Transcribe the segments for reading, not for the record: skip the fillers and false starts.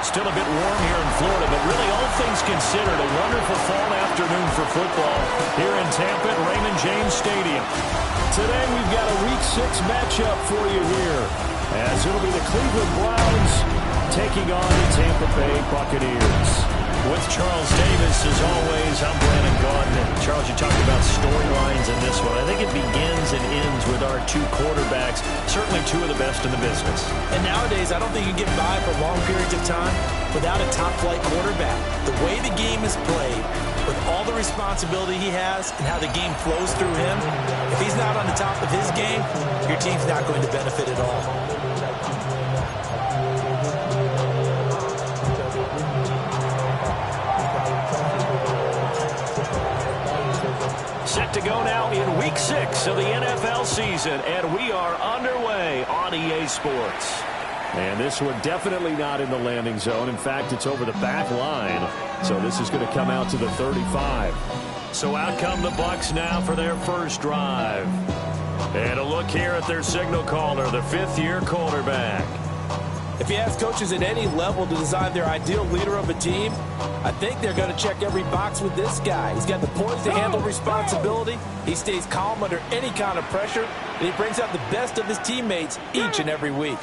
Still a bit warm here in Florida, but really all things considered, a wonderful fall afternoon for football here in Tampa at Raymond James Stadium. Today we've got a Week 6 matchup for you here, as it'll be the Cleveland Browns taking on the Tampa Bay Buccaneers. With Charles Davis, as always, I'm Brandon Gaudin. Charles, you talked about storylines in this one. I think it begins and ends with our two quarterbacks, certainly two of the best in the business. And nowadays, I don't think you can get by for long periods of time without a top-flight quarterback. The way the game is played, with all the responsibility he has and how the game flows through him, if he's not on the top of his game, your team's not going to benefit at all. Set to go now in Week 6 of the NFL season, and we are underway on EA Sports. And this one definitely not in the landing zone. In fact, it's over the back line, so this is going to come out to the 35. So out come the Bucs now for their first drive. And a look here at their signal caller, the fifth-year quarterback. If you ask coaches at any level to design their ideal leader of a team, I think they're going to check every box with this guy. He's got the poise to handle responsibility. He stays calm under any kind of pressure, and he brings out the best of his teammates each and every week.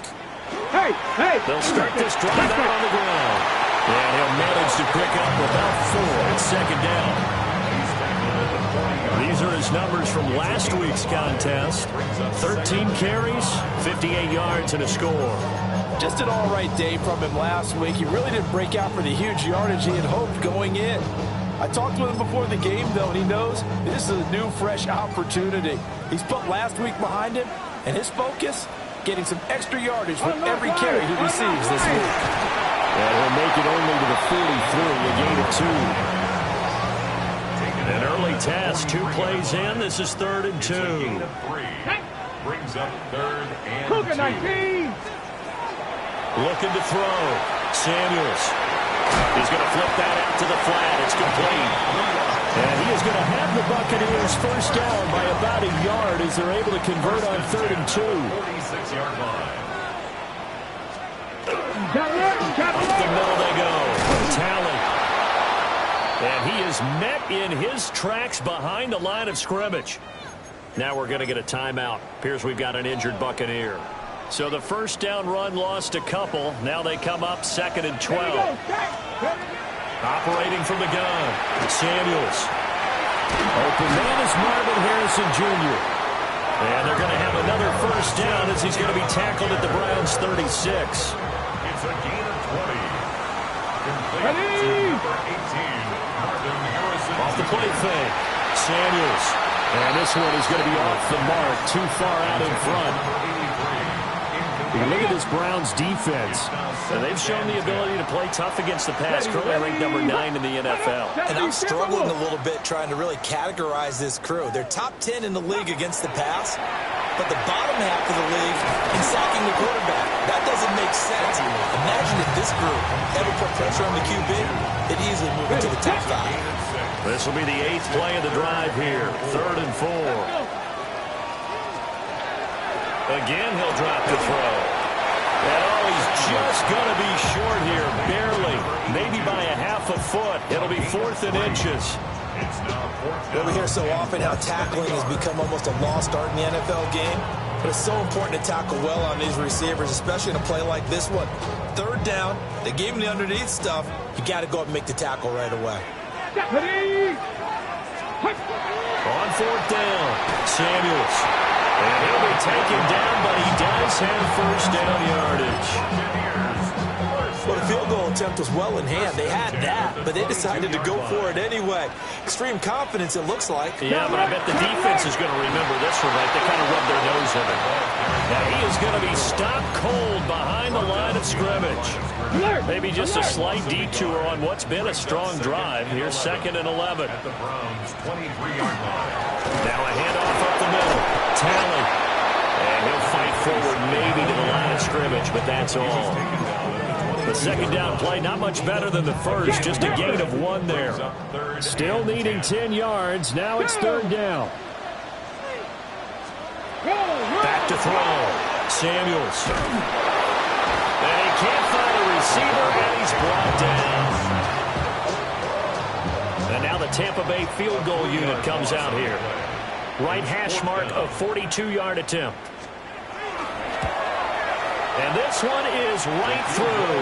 They'll start this drive out on the ground. And he'll manage to pick up about 4 at second down. These are his numbers from last week's contest. 13 carries, 58 yards, and a score. Just an all-right day from him last week. He really didn't break out for the huge yardage he had hoped going in. I talked with him before the game, though, and he knows this is a new, fresh opportunity. He's put last week behind him, and his focus, getting some extra yardage for every carry he receives this week. And he'll make it only to the 43, a gain of 2. An early test, 2 plays in. This is 3rd and 2. Brings up 3rd and 2. Looking to throw. Samuels. He's going to flip that out to the flat. It's complete. And he is going to have the Buccaneers first down by about a yard as they're able to convert on 3rd and 2. 46-yard line. Up the middle they go. Talley. And he is met in his tracks behind the line of scrimmage. Now we're going to get a timeout. Appears we've got an injured Buccaneer. So the first down run lost a couple. Now they come up 2nd and 12. Operating from the gun. Samuels. Open man is Marvin Harrison Jr. And they're going to have another first down as he's going to be tackled at the Browns' 36. It's a gain of 20. Complete to number 18, Marvin Harrison. Off the play fake. Samuels. And this one is going to be off the mark. Too far out in front. Look at this Browns defense. And they've shown the ability to play tough against the pass. Currently ranked number 9 in the NFL. And I'm struggling a little bit trying to really categorize this crew. They're top 10 in the league against the pass, but the bottom half of the league in sacking the quarterback. That doesn't make sense. Imagine if this group ever put pressure on the QB, they'd easily move into the top 5. This will be the 8th play of the drive here. 3rd and 4. Again, he'll drop the throw. And he's just going to be short here, barely. Maybe by a half a foot. It'll be 4th and inches. Well, we hear so often how tackling has become almost a lost art in the NFL game. But it's so important to tackle well on these receivers, especially in a play like this one. 3rd down, they gave him the underneath stuff. You got to go up and make the tackle right away. On 4th down, Samuels. And he'll be taken down, but he does have first down yardage. Well, the field goal attempt was well in hand. They had that, but they decided to go for it anyway. Extreme confidence, it looks like. Yeah, but I bet the defense is going to remember this one, right? They kind of rubbed their nose in it. Now he is going to be stopped cold behind the line of scrimmage. Maybe just a slight detour on what's been a strong drive. Here's 2nd and 11. At the Browns' 23-yard line. Now a handoff up the middle. Talley. And he'll fight forward maybe to the line of scrimmage, but that's all. The 2nd down play, not much better than the first, just a gain of 1 there. Still needing 10 yards. Now it's 3rd down. Back to throw. Samuels. And he can't find a receiver, and he's brought down. And now the Tampa Bay field goal unit comes out here. Right hash mark, a 42-yard attempt. And this one is right through.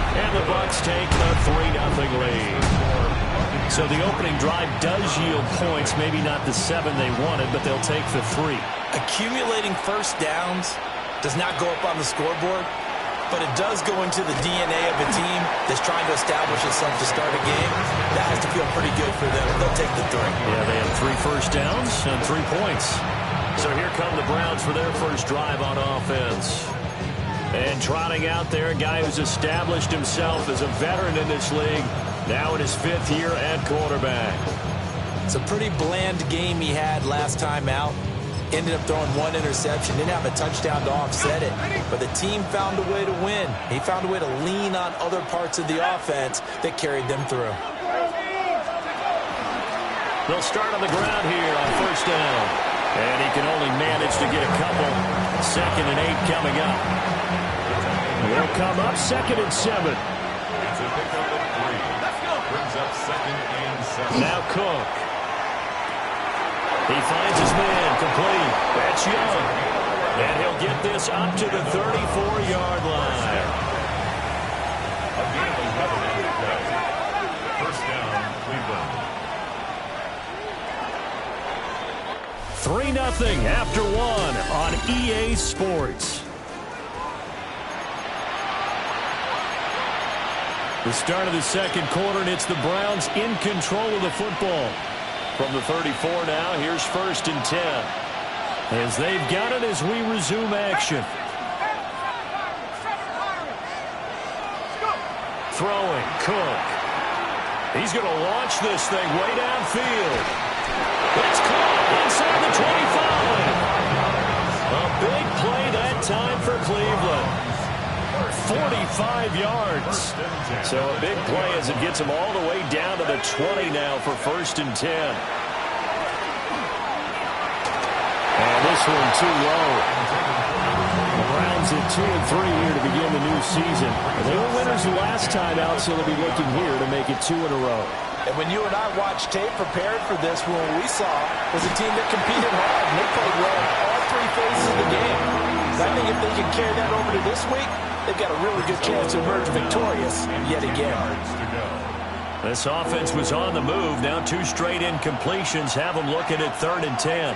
And the Bucs take a 3-0 lead. So the opening drive does yield points, maybe not the 7 they wanted, but they'll take the 3. Accumulating first downs does not go up on the scoreboard, but it does go into the DNA of a team that's trying to establish itself to start a game. That has to feel pretty good for them. They'll take the 3. Yeah, they have 3 first downs and 3 points. So here come the Browns for their first drive on offense. And trotting out there, a guy who's established himself as a veteran in this league, now in his 5th year at quarterback. It's a pretty bland game he had last time out. Ended up throwing 1 interception. Didn't have a touchdown to offset it. But the team found a way to win. He found a way to lean on other parts of the offense that carried them through. They'll start on the ground here on first down. And he can only manage to get a couple. 2nd and 8 coming up. They'll come up 2nd and 7. It's a pickup of 3. Brings up 2nd and 7. Now Cook. He finds his man complete. That's Young. And he'll get this up to the 34-yard line. A gain of 11 after play. First down, Cleveland. 3-0 after 1 on EA Sports. The start of the second quarter, and it's the Browns in control of the football. From the 34 now, here's 1st and 10. As they've got it as we resume action. Throwing, Cook. He's going to launch this thing way downfield. It's caught inside the 25. A big play that time for Cleveland. 45 yards. So a big play as it gets him all the way down to the 20 now for 1st and 10. And this one too low. The Browns at 2-3 here to begin the new season. They were winners last time out, so they'll be looking here to make it 2 in a row. And when you and I watched tape prepared for this, what we saw was a team that competed hard, and they played well in all 3 phases of the game. So I think if they can carry that over to this week, they've got a really good chance to emerge victorious yet again. This offense was on the move. Now 2 straight incompletions have them looking at 3rd and 10.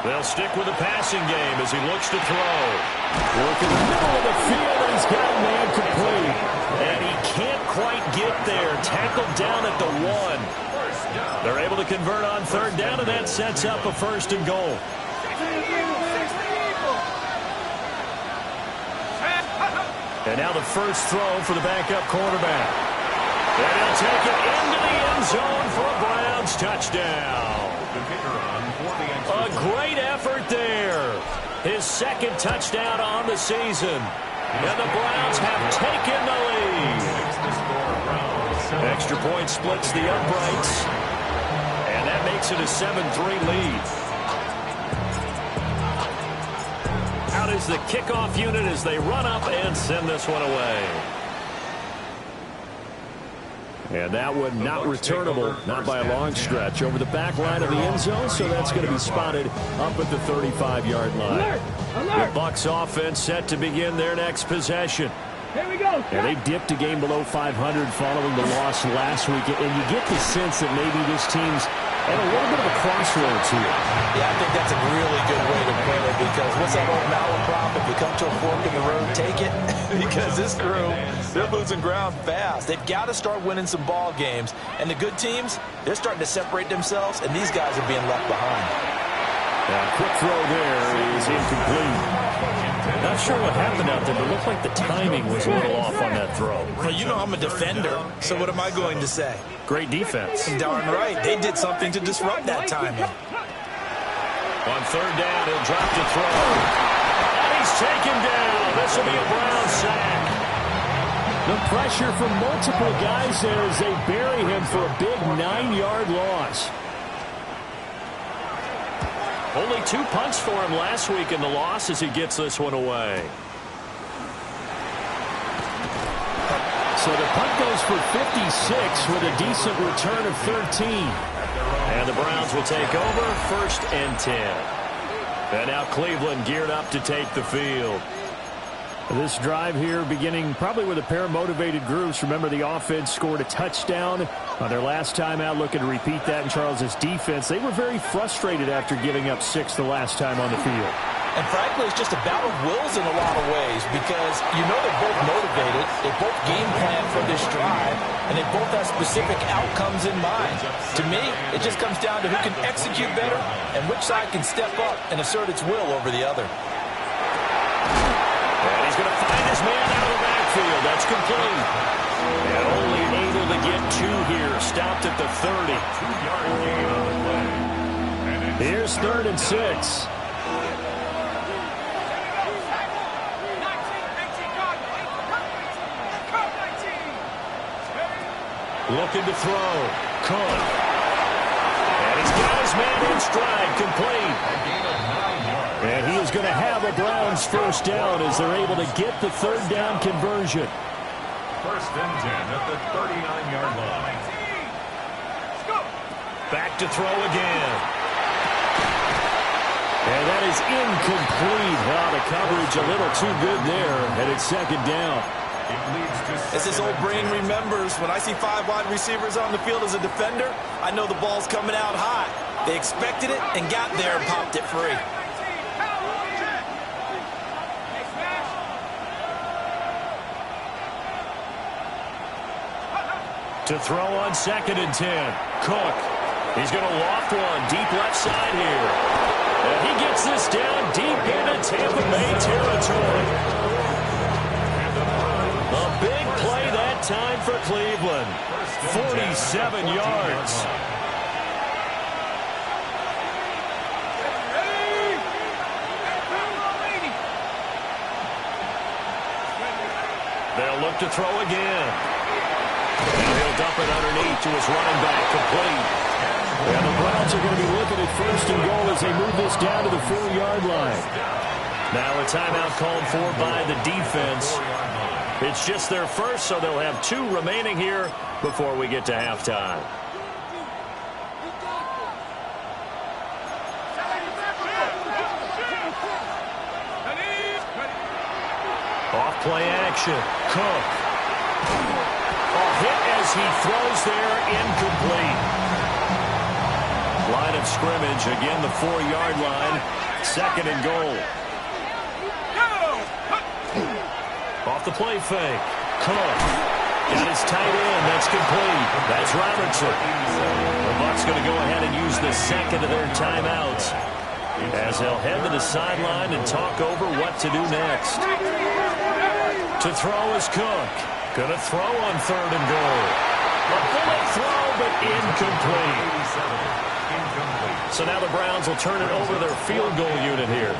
They'll stick with the passing game as he looks to throw. Working the middle of the field, and he's got a man complete. And he can't quite get there. Tackled down at the 1. They're able to convert on 3rd down, and that sets up a 1st and goal. And now the first throw for the backup quarterback. And he'll take it into the end zone for a Browns touchdown. A great effort there. His 2nd touchdown on the season. And the Browns have taken the lead. Extra point splits the uprights. And that makes it a 7-3 lead. Out is the kickoff unit as they run up and send this one away. And that one not returnable, not by a long stretch. Over the back line of the end zone, so that's going to be spotted up at the 35-yard line. The Bucs offense set to begin their next possession. Here we go. And they dipped a game below 500 following the loss last week. And you get the sense that maybe this team's at a little bit of a crossroads here. Yeah, I think that's a really good way to put it, because what's that old malaprop? If you come to a fork in the road, take it. Because this crew, they're losing ground fast. They've got to start winning some ball games. And the good teams, they're starting to separate themselves, and these guys are being left behind. Quick throw there is incomplete. Not sure what happened out there, but it looked like the timing was a little off on that throw. Well, you know I'm a defender, so what am I going to say? Great defense. Darn right. They did something to disrupt that timing. On 3rd down, he'll drop to throw. And he's taken down. This will be a Brown sack. The pressure from multiple guys there as they bury him for a big 9-yard loss. Only 2 punts for him last week in the loss as he gets this one away. So the punt goes for 56 with a decent return of 13. And the Browns will take over 1st and 10. And now Cleveland geared up to take the field. This drive here beginning probably with a pair of motivated groups. Remember, the offense scored a touchdown on their last time out, looking to repeat that in Charles's defense. They were very frustrated after giving up 6 the last time on the field. And frankly, it's just a battle of wills in a lot of ways because you know they're both motivated, they both game plan for this drive, and they both have specific outcomes in mind. To me, it just comes down to who can execute better and which side can step up and assert its will over the other. And he's going to find his man out of the backfield. That's complete. And only able to get 2 here. Stopped at the 30. 2-yard gain on the play. Here's 3rd and 6. Looking to throw. Cook. And he's got his man in stride. Complete. And he is going to have a Browns first down as they're able to get the 3rd down conversion. 1st and 10 at the 39-yard line. Back to throw again. And that is incomplete. Wow, the coverage a little too good there. And it's 2nd down. As this old brain remembers, when I see 5 wide receivers on the field as a defender, I know the ball's coming out hot. They expected it and got there and popped it free. To throw on 2nd and 10. Cook. He's going to loft one deep left side here. And he gets this down deep into Tampa Bay territory. A big play that time for Cleveland. 47 yards. They'll look to throw again. And he'll dump it underneath to his running back, complete. And the Browns are going to be looking at 1st and goal as they move this down to the 4-yard line. Now a timeout called for by the defense. It's just their first, so they'll have 2 remaining here before we get to halftime. Off play action. Cook. A hit as he throws there, incomplete. Line of scrimmage, again the 4-yard line. 2nd and goal. Off the play fake. Cook. Got his tight end. That's complete. That's Robertson. The Bucs going to go ahead and use the 2nd of their timeouts as they'll head to the sideline and talk over what to do next. To throw is Cook. Going to throw on 3rd and goal. A bullet throw, but incomplete. So now the Browns will turn it over to their field goal unit here.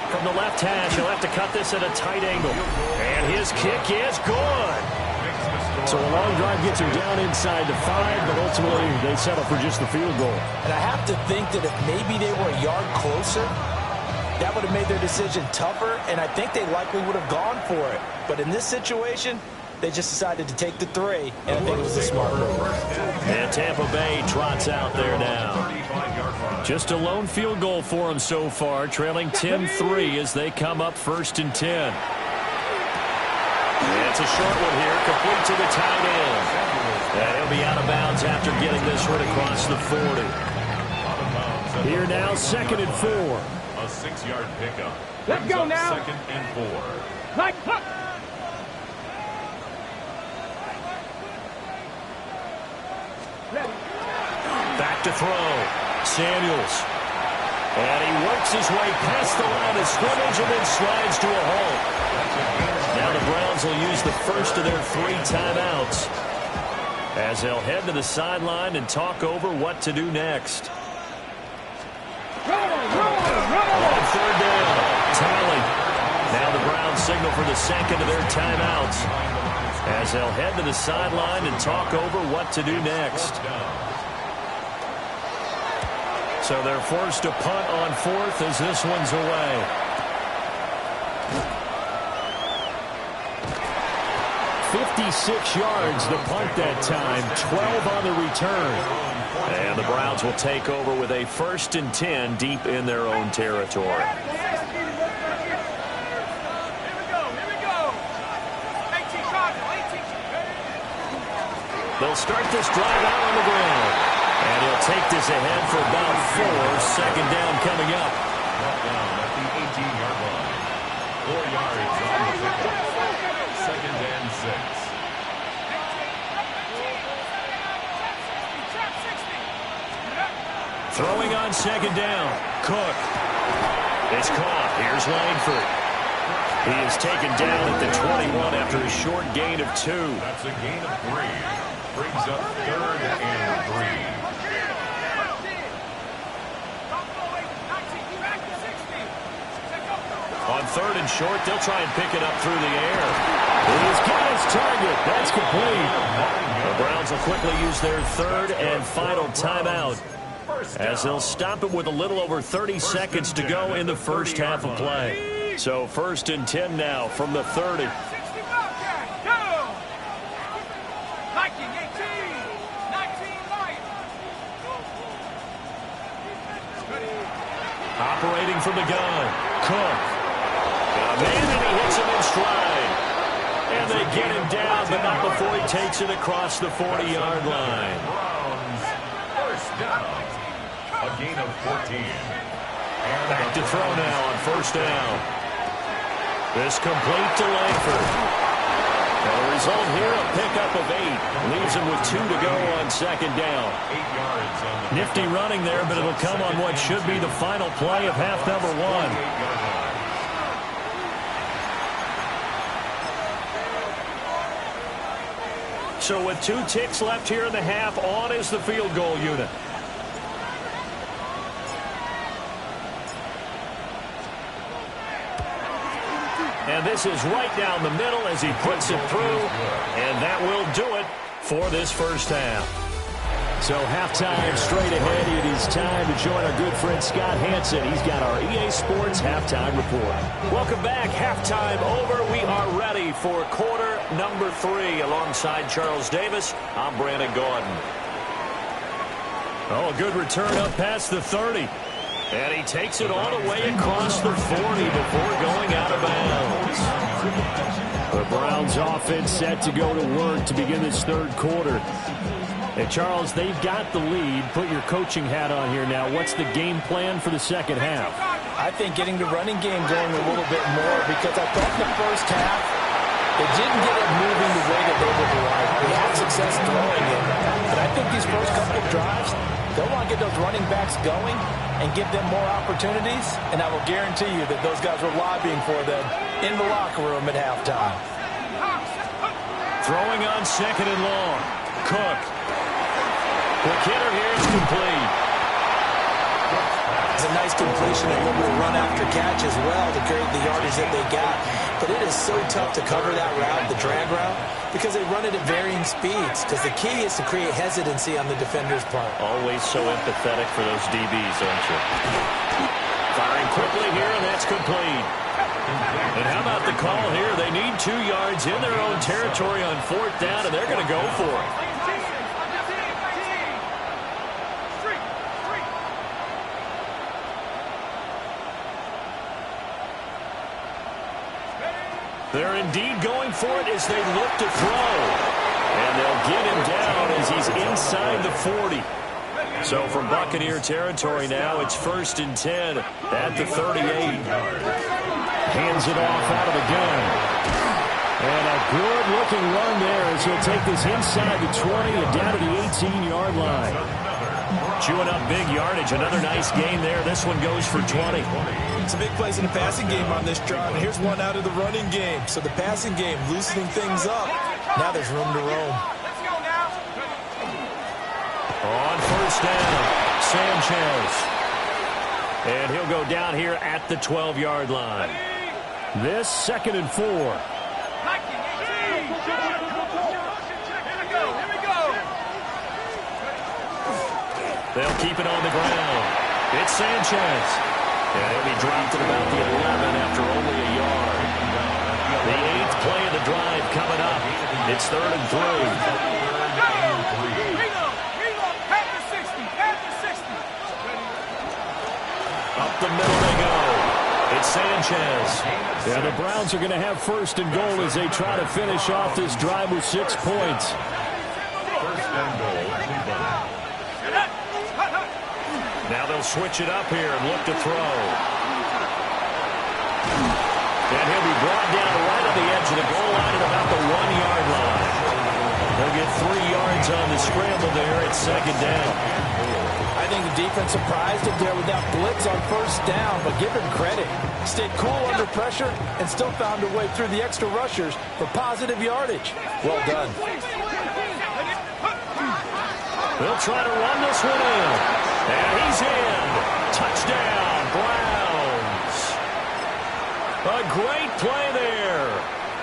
From the left hash, he'll have to cut this at a tight angle. And his kick is good. So a long drive gets him down inside the 5, but ultimately they settle for just the field goal. And I have to think that if maybe they were a yard closer, that would have made their decision tougher, and I think they likely would have gone for it. But in this situation, they just decided to take the 3, and I think it was a smart move. And Tampa Bay trots out there now. Just a lone field goal for them so far, trailing 10-3 as they come up 1st and 10. And it's a short one here, complete to the tight end. And he'll be out of bounds after getting this right across the 40. Here now, 2nd and 4. A 6-yard pickup. Let's go now. 2nd and 4. Back to throw. Samuels. And he works his way past the line of scrimmage and then slides to a halt. Now the Browns will use the 1st of their 3 timeouts as they'll head to the sideline and talk over what to do next. On 3rd down, Talley. Now the Browns signal for the 2nd of their timeouts as they'll head to the sideline and talk over what to do next. So they're forced to punt on fourth as this one's away. 56 yards the punt that time, 12 on the return. And the Browns will take over with a 1st and 10 deep in their own territory. They'll start this drive out on the ground. And he'll take this ahead for about 4. Second down coming up. Brought down at the 18-yard line. 4 yards on the pickup. 2nd and 6. Throwing on 2nd down. Cook. It's caught. Here's Langford. He is taken down at the 21 after a short gain of 2. That's a gain of 3. Brings up 3rd and 3. On 3rd and short, they'll try and pick it up through the air. He's got his target. That's complete. The Browns will quickly use their 3rd and final timeout, as they'll stop it with a little over 30 seconds to go in the first half of play. So 1st and 10 now from the 30. Operating from the gun, Cook. Man, and he hits him in stride. And they get him down, but not before he takes it across the 40-yard line. Browns, 1st down. A gain of 14. Back to throw now on 1st down. This complete to Langford. The result here, a pickup of 8. Leaves him with 2 to go on 2nd down. 8 yards on the Nifty running there, but it'll come on what should be the final play of half number 1. So with 2 ticks left here in the half, on is the field goal unit. And this is right down the middle as he puts it through. And that will do it for this first half. So halftime straight ahead. It is time to join our good friend Scott Hanson. He's got our EA Sports halftime report. Welcome back. Halftime over. We are ready for quarter number 3. Alongside Charles Davis, I'm Brandon Gaudin. Oh, a good return up past the 30. And he takes it all the way across the 40 before going out of bounds. The Browns offense set to go to work to begin this 3rd quarter. Hey, Charles, they've got the lead. Put your coaching hat on here now. What's the game plan for the 2nd half? I think getting the running game going a little bit more, because I thought in the first half they didn't get it moving the way that they would like. They had success throwing it. But I think these first couple of drives, they'll want to get those running backs going and give them more opportunities. And I will guarantee you that those guys were lobbying for them in the locker room at halftime. Throwing on 2nd and long. Cook. The kidder here is complete. It's a nice completion and a little bit of run after catch as well to create the yardage that they got. But it is so tough to cover that route, the drag route, because they run it at varying speeds. Because the key is to create hesitancy on the defender's part. Always so empathetic for those DBs, aren't you? Firing quickly here, and that's complete. And how about the call here? They need 2 yards in their own territory on 4th down, and they're going to go for it. They're indeed going for it as they look to throw. And they'll get him down as he's inside the 40. So from Buccaneer territory now, it's 1st and 10 at the 38. Hands it off out of the gun. And a good-looking run there as he'll take this inside the 20 and down to the 18-yard line. Chewing up big yardage. Another nice gain there. This one goes for 20. Some big plays in the passing game on this drive. And here's one out of the running game. So the passing game loosening things up. Now there's room to roam. On 1st down, Sanchez. And he'll go down here at the 12-yard line. This 2nd and 4. They'll keep it on the ground. It's Sanchez. And he'll be dropped at about the 11 after only a yard. The 8th play of the drive coming up. It's 3rd and 3. Up the middle they go. It's Sanchez. Yeah, the Browns are going to have 1st and goal as they try to finish off this drive with 6 points. 1st and goal. Now they'll switch it up here and look to throw. And he'll be brought down right on the edge of the goal line at about the 1-yard line. They'll get 3 yards on the scramble there at 2nd down. I think the defense surprised him there with that blitz on 1st down, but give him credit. Stayed cool under pressure and still found a way through the extra rushers for positive yardage. Well done. They'll try to run this one in. And he's in. Touchdown, Browns. A great play there.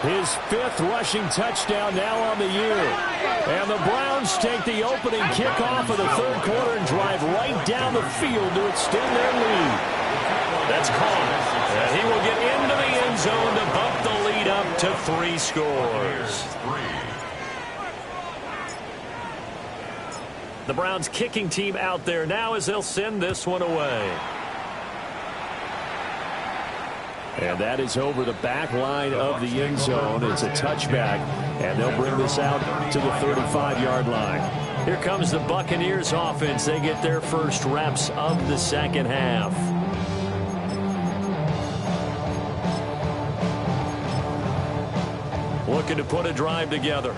His 5th rushing touchdown now on the year. And the Browns take the opening kickoff of the 3rd quarter and drive right down the field to extend their lead. That's caught. And he will get into the end zone to bump the lead up to 3 scores. The Browns kicking team out there now as they'll send this one away. And that is over the back line of the end zone. It's a touchback, and they'll bring this out to the 35-yard line. Here comes the Buccaneers offense. They get their first reps of the 2nd half. Looking to put a drive together.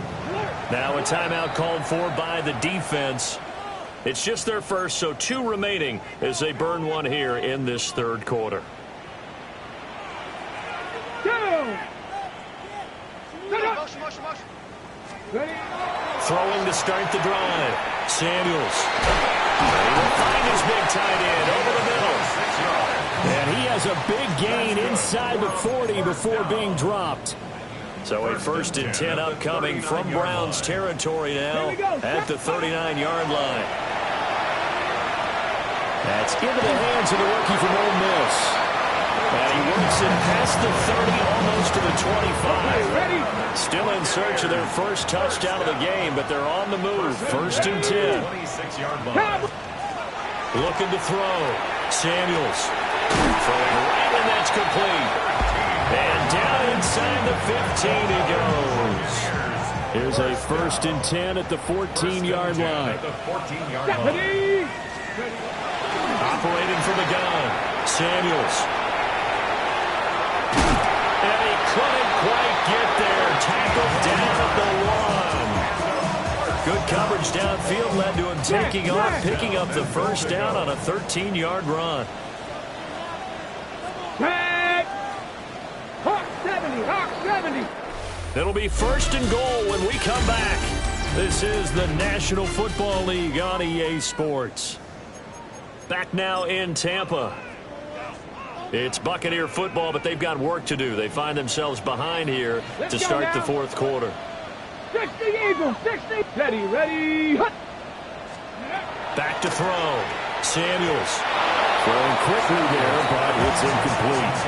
Now a timeout called for by the defense. It's just their first, so 2 remaining as they burn one here in this 3rd quarter. Throwing to start the drive. Samuels. He will find his big tight end over the middle. And he has a big gain inside the 40 before being dropped. So a 1st and 10 upcoming from Browns territory now at the 39-yard line. That's into the hands of the rookie from Ole Miss. And he works it past the 30, almost to the 25. Still in search of their first touchdown of the game, but they're on the move. 1st and 10. Looking to throw. Samuels. Throwing right, and that's complete. And down inside the 15 he goes. Here's a 1st and 10 at the 14-yard line. Operating from the gun. Samuels. And he couldn't quite get there. Tackled down at the 1. Good coverage downfield led to him taking off, picking up the 1st down on a 13-yard run. Hawk 70. It'll be 1st and goal when we come back. This is the National Football League on EA Sports. Back now in Tampa. It's Buccaneer football, but they've got work to do. They find themselves behind here to start the 4th quarter. 60 Eagles, 60. Ready. Back to throw. Samuels. Throwing quickly there, but it's incomplete.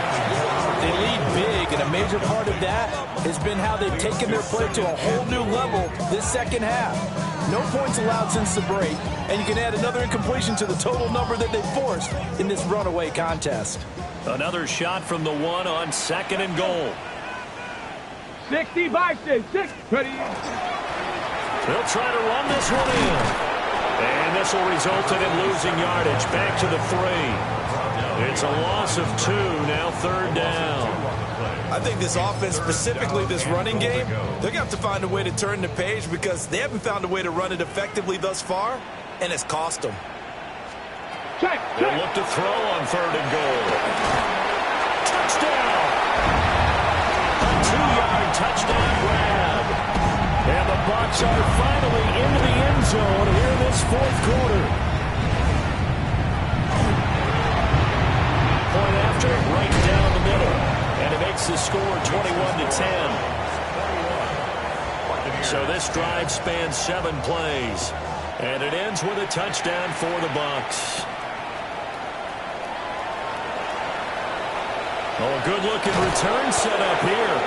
They lead big, and a major part of that has been how they've taken their play to a whole new level this 2nd half. No points allowed since the break, and you can add another incompletion to the total number that they've forced in this runaway contest. Another shot from the 1 on 2nd and goal. 60 by 6. Ready. They'll try to run this one in. And this will result in him losing yardage. Back to the 3. It's a loss of 2, now 3rd down. I think this offense, specifically this running game, they're going to have to find a way to turn the page because they haven't found a way to run it effectively thus far, and it's cost them. They'll look to throw on 3rd and goal. Touchdown! A 2-yard touchdown grab. And the Bucs are finally into the end zone here in this 4th quarter. Point after, right down the middle. And it makes the score 21-10. So this drive spans 7 plays. And it ends with a touchdown for the Bucs. Oh, a good-looking return set up here.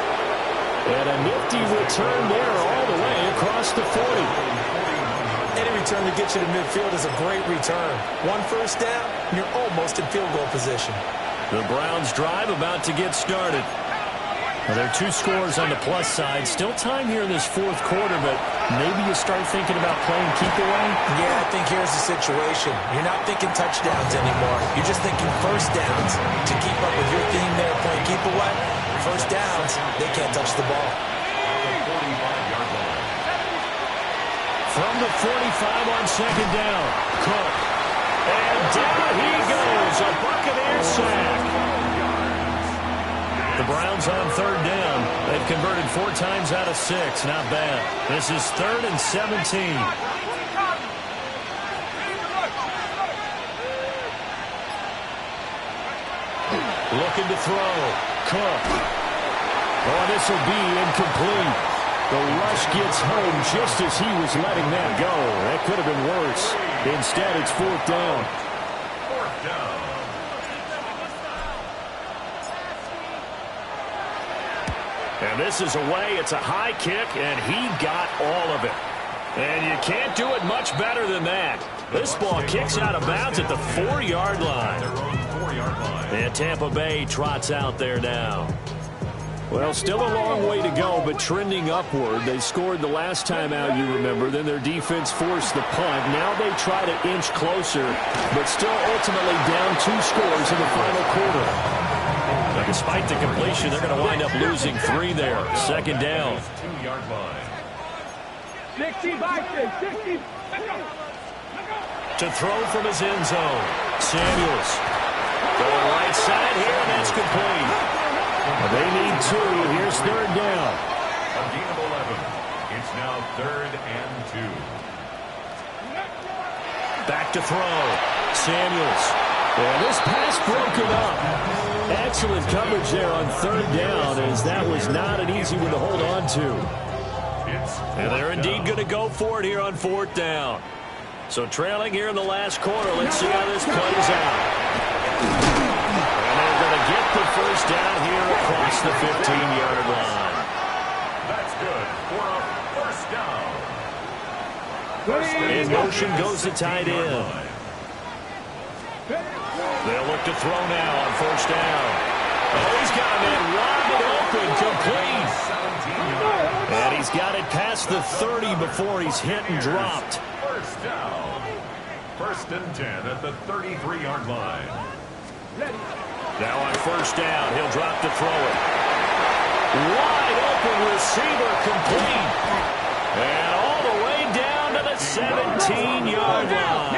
And a nifty return there all the way across the 40. Any return to get you to midfield is a great return. One first down, you're almost in field goal position. The Browns drive about to get started. Well, there are 2 scores on the plus side. Still time here in this fourth quarter, but maybe you start thinking about playing keep away? Yeah, I think here's the situation. You're not thinking touchdowns anymore. You're just thinking first downs. To keep up with your theme there, playing keep away, first downs, they can't touch the ball. From the 45 on second down, Cook. And down he goes, a Buccaneer sack. The Browns on third down. They've converted 4 times out of 6. Not bad. This is 3rd and 17. Looking to throw. Cook. Oh, this will be incomplete. The rush gets home just as he was letting that go. That could have been worse. Instead, it's 4th down. 4th down. And this is away. It's a high kick, and he got all of it. And you can't do it much better than that. This ball kicks out of bounds at the 4-yard line. And Tampa Bay trots out there now. Well, still a long way to go, but trending upward. They scored the last time out, you remember. Then their defense forced the punt. Now they try to inch closer, but still ultimately down 2 scores in the final quarter. Now, despite the completion, they're going to wind up losing 3 there. Second down. 2-yard line. 60 by 60. To throw from his end zone. Samuels. Going right side here, and that's complete. They need 2. Here's third down. A gain of 11. It's now 3rd and 2. Back to throw. Samuels. And this pass broken up. Excellent coverage there on third down, as that was not an easy one to hold on to. And they're indeed going to go for it here on 4th down. So trailing here in the last quarter. Let's see how this plays out. And they're going to get the first down here across the 15-yard line. That's good for a first down. In motion goes the tight end. They'll look to throw now on first down. Oh, he's got a man wide open, complete. And he's got it past the 30 before he's hit and dropped. First down. 1st and 10 at the 33-yard line. Now on first down, he'll drop to throw it. Wide open receiver, complete. And all the way down to the 17-yard line.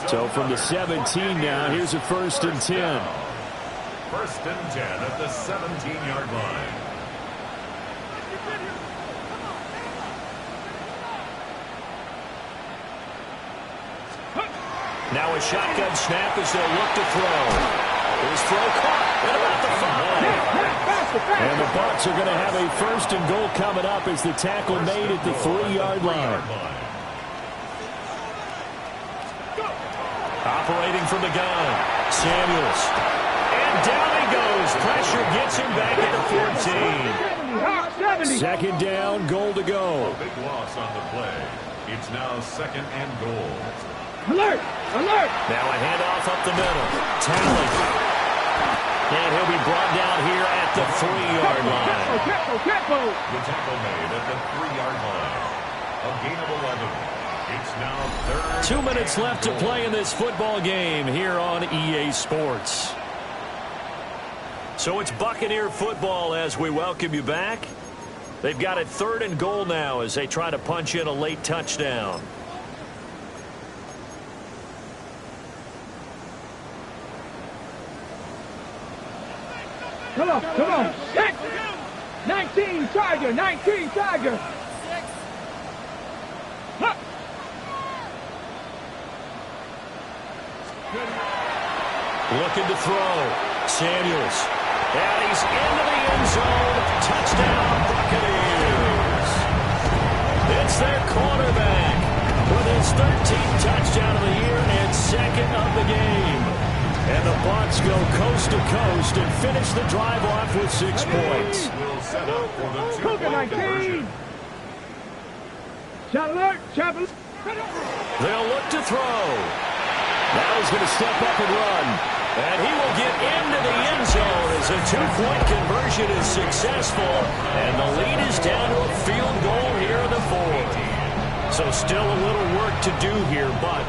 So from the 17 now, here's a 1st and 10. 1st and 10 at the 17-yard line. Now a shotgun snap as they'll look to throw. His throw caught at about the 5. And the Bucs are going to have a 1st and goal coming up as the tackle made at the 3-yard line. Operating from the gun, Samuels. And down he goes. Pressure gets him back at the 14. Second down, goal to go. Big loss on the play. It's now 2nd and goal. Alert! Alert! Now a handoff up the middle. Talley. And he'll be brought down here at the 3-yard line. The tackle made at the 3-yard line. A gain of 11. It's now 3rd. 2 minutes left to play in this football game here on EA Sports. So it's Buccaneer football as we welcome you back. They've got it 3rd and goal now as they try to punch in a late touchdown. Come on, come on. 19 Tiger, 19 Tiger. Huh. Looking to throw. Samuels. And he's into the end zone. Touchdown, Buccaneers. It's their quarterback with his 13th touchdown of the year and 2nd of the game. And the Bucs go coast to coast and finish the drive off with 6 points. Will set up for the Cougar 19. Shot alert. Shot alert. They'll look to throw. Now he's going to step up and run. And he will get into the end zone as a 2-point conversion is successful. And the lead is down to a field goal here in the 4th. So still a little work to do here, but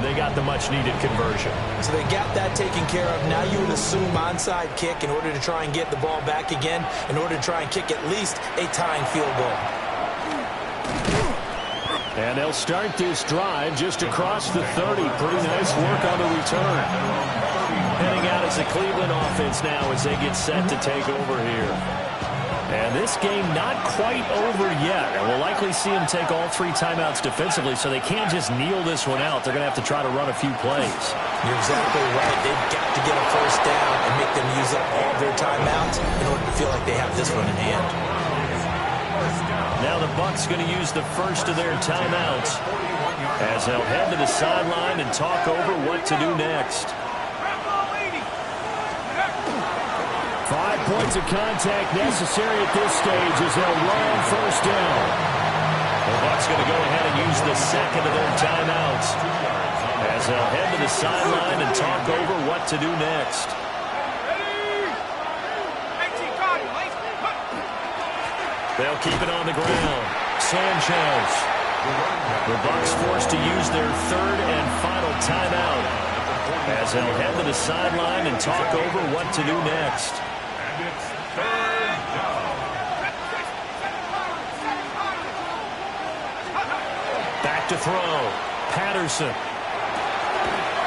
they got the much-needed conversion. So they got that taken care of. Now you would assume onside kick in order to try and get the ball back again, in order to try and kick at least a tying field goal. And they'll start this drive just across the 30. Pretty nice work on the return. Heading out as the Cleveland offense now as they get set to take over here. And this game not quite over yet. And we'll likely see them take all 3 timeouts defensively, so they can't just kneel this one out. They're going to have to try to run a few plays. You're exactly right. They've got to get a first down and make them use up all their timeouts in order to feel like they have this one in hand. Now the Bucs going to use the first of their timeouts as they'll head to the sideline and talk over what to do next. 5 points of contact necessary at this stage as they'll run first down. The Bucs going to go ahead and use the second of their timeouts as they'll head to the sideline and talk over what to do next. They'll keep it on the ground. Sanchez. The Bucs forced to use their 3rd and final timeout as they'll head to the sideline and talk over what to do next. And it's 3rd down. Back to throw. Patterson.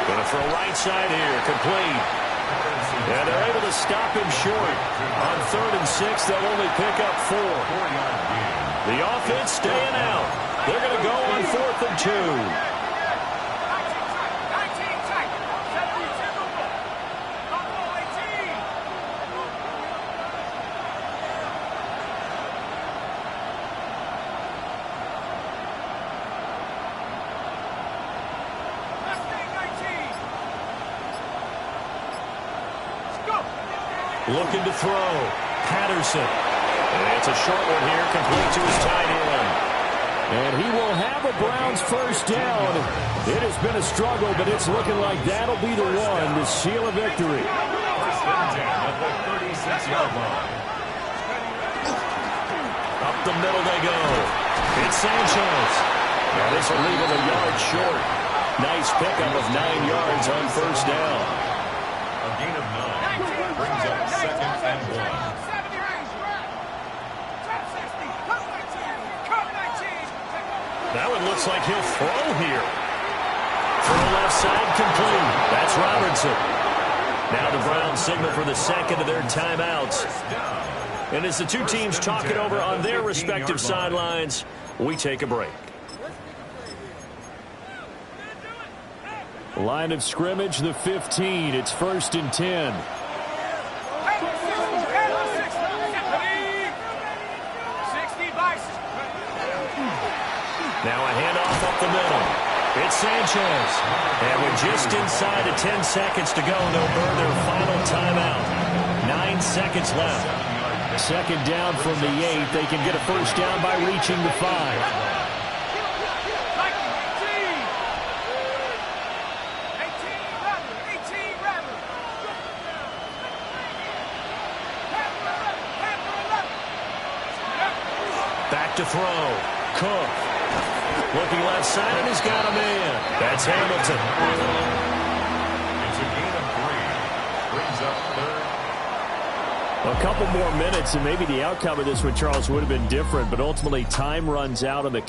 Going to throw right side here. Complete. And they're able to stop him short. On 3rd and 6, they'll only pick up 4. The offense staying out. They're going to go on 4th and 2. Looking to throw. Patterson. And it's a short one here, complete to his tight end. And he will have a Browns first down. It has been a struggle, but it's looking like that'll be the one to seal a victory. First and 10 at the 36-yard line. Up the middle they go. It's Sanchez. Now this will leave him a yard short. Nice pickup of 9 yards on first down. A gain of 9 brings up 2nd and 1. That one looks like he'll throw here. Throw left side complete. That's Robertson. Now the Browns signal for the second of their timeouts. And as the two teams talk it over on their respective sidelines, we take a break. Line of scrimmage, the 15. It's 1st and 10. Now a handoff up the middle. It's Sanchez. And we're just inside of 10 seconds to go. They'll burn their final timeout. 9 seconds left. Second down from the 8. They can get a first down by reaching the 5. Back to throw. Cook. Looking left side, and he's got a man. That's Hamilton. It's a gain of 3. Brings up 3rd. A couple more minutes, and maybe the outcome of this with Charles would have been different, but ultimately time runs out on the